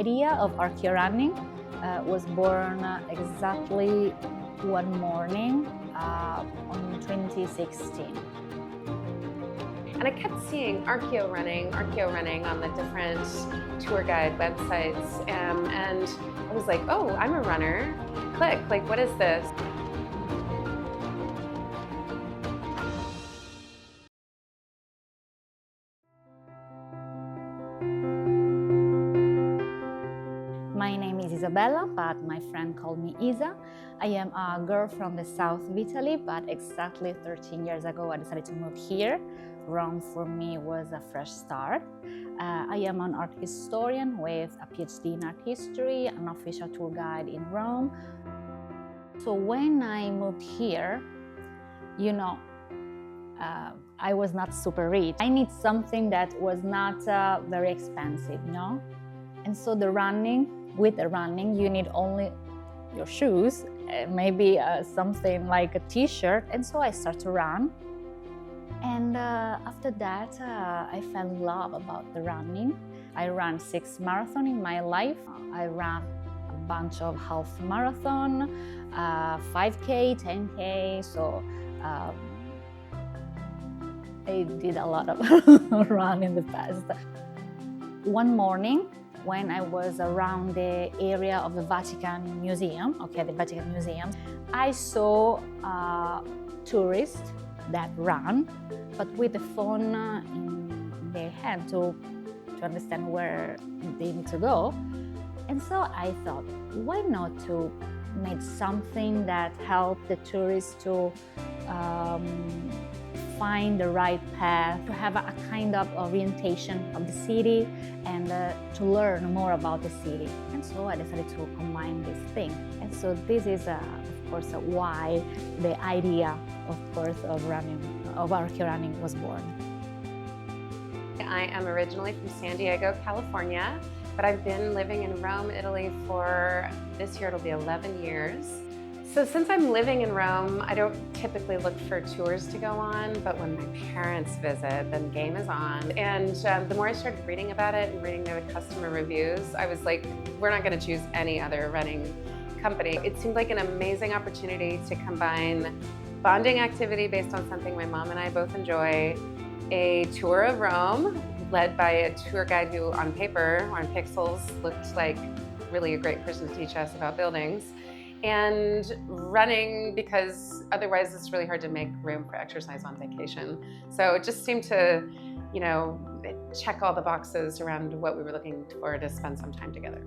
idea of ArcheoRunning was born exactly one morning on 2016. And I kept seeing ArcheoRunning on the different tour guide websites, and I was like, oh, I'm a runner. Click, like, what is this? My name is Isabella, but my friend called me Isa. I am a girl from the south of Italy, but exactly 13 years ago I decided to move here. Rome for me was a fresh start. I am an art historian with a PhD in art history, an official tour guide in Rome. So when I moved here, I was not super rich. I need something that was not very expensive, And so with the running, you need only your shoes, maybe something like a t-shirt. And so I started to run. And after that, I fell in love about the running. I ran 6 marathons in my life. I ran a bunch of half marathon, 5K, 10K. So I did a lot of run in the past. One morning, when I was around the area of the Vatican Museum, the Vatican Museum, I saw tourists that run, but with the phone in their hand to understand where they need to go. And so I thought, why not to make something that helped the tourists to find the right path, to have a kind of orientation of the city and to learn more about the city. And so I decided to combine this thing. And so this is, of course, why the idea, of ArcheoRunning was born. I am originally from San Diego, California, but I've been living in Rome, Italy for this year, it'll be 11 years. So since I'm living in Rome, I don't typically look for tours to go on, but when my parents visit, then game is on. And the more I started reading about it and reading the customer reviews, I was like, we're not gonna choose any other running company. It seemed like an amazing opportunity to combine bonding activity based on something my mom and I both enjoy, a tour of Rome led by a tour guide who on paper, or on pixels, looked like really a great person to teach us about buildings, and running, because otherwise it's really hard to make room for exercise on vacation. So it just seemed to, check all the boxes around what we were looking for to spend some time together.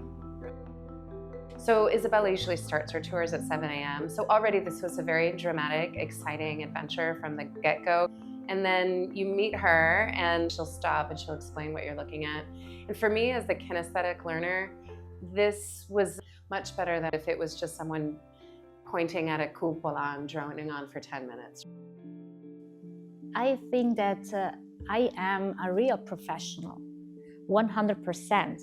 So Isabella usually starts her tours at 7 a.m. So already this was a very dramatic, exciting adventure from the get-go. And then you meet her and she'll stop and she'll explain what you're looking at. And for me as the kinesthetic learner, this was much better than if it was just someone pointing at a cupola and droning on for 10 minutes. I think that I am a real professional, 100%.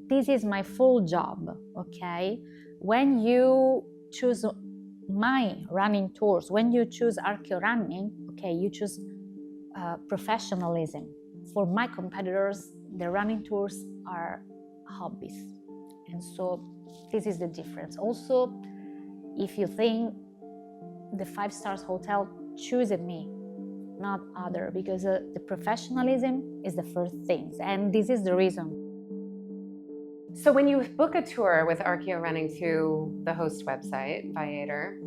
This is my full job, okay? When you choose my running tours, when you choose ArcheoRunning, you choose professionalism. For my competitors, the running tours are hobbies. And so this is the difference. Also, if you think the 5-star hotel chooses me, not other, because the professionalism is the first thing. And this is the reason. So when you book a tour with ArcheoRunning through the host website, Viator,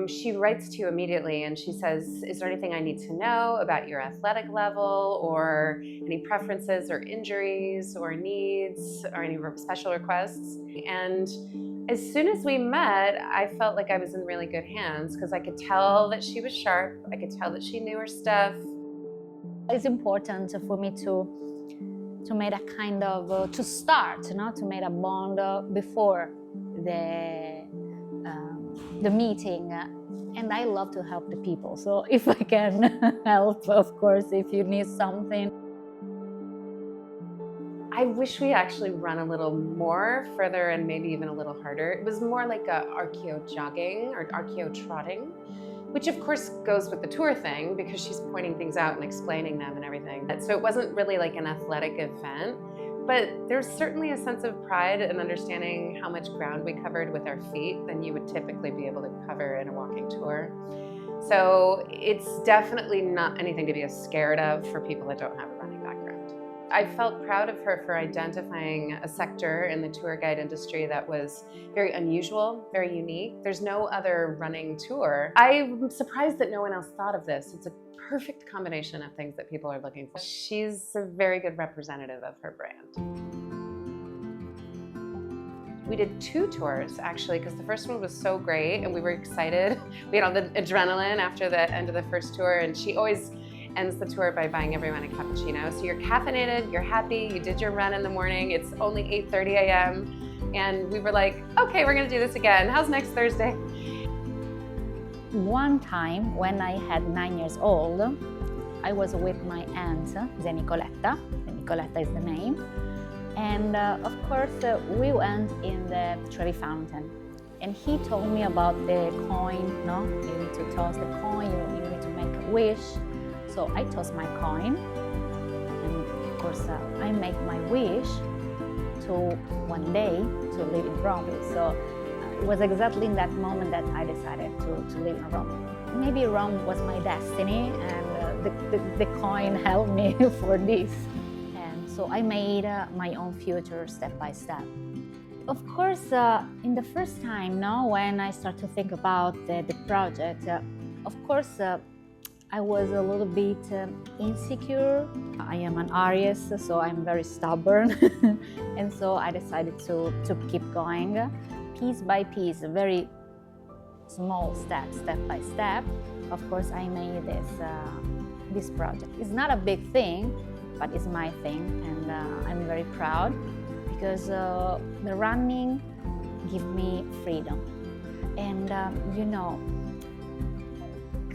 she writes to you immediately and she says, is there anything I need to know about your athletic level, or any preferences or injuries or needs or any special requests? And as soon as we met, I felt like I was in really good hands because I could tell that she was sharp. I could tell that she knew her stuff. It's important for me to make a kind of, to start, to make a bond before the meeting. And I love to help the people. So if I can help, of course, if you need something. I wish we actually run a little more further and maybe even a little harder. It was more like a archeo jogging or archeo trotting, which of course goes with the tour thing because she's pointing things out and explaining them and everything. So it wasn't really like an athletic event, but there's certainly a sense of pride in understanding how much ground we covered with our feet than you would typically be able to cover in a walking tour. So it's definitely not anything to be scared of for people that don't have a running background. I felt proud of her for identifying a sector in the tour guide industry that was very unusual, very unique. There's no other running tour. I'm surprised that no one else thought of this. It's a perfect combination of things that people are looking for. She's a very good representative of her brand. We did 2 tours actually, because the first one was so great and we were excited. We had all the adrenaline after the end of the first tour, and she always ends the tour by buying everyone a cappuccino. So you're caffeinated, you're happy, you did your run in the morning, it's only 8:30 a.m. And we were like, okay, we're gonna do this again. How's next Thursday? One time when I had 9 years old, I was with my aunt, Nicoletta. Nicoletta is the name. And of course, we went in the Trevi Fountain. And he told me about the coin, no? You need to toss the coin, you need to make a wish. So I tossed my coin, and of course I make my wish to one day to live in Rome. So it was exactly in that moment that I decided to live in Rome. Maybe Rome was my destiny, and the coin helped me for this. And so I made my own future step by step. Of course, in the first time, no, when I start to think about the project, of course, I was a little bit insecure. I am an Aries, so I'm very stubborn. And so I decided to keep going piece by piece, very small steps, step by step. Of course, I made this project. It's not a big thing, but it's my thing, and I'm very proud because the running gives me freedom. And you know,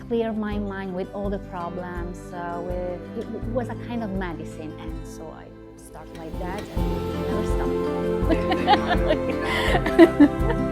clear my mind with all the problems. It was a kind of medicine, and so I start like that and never stop.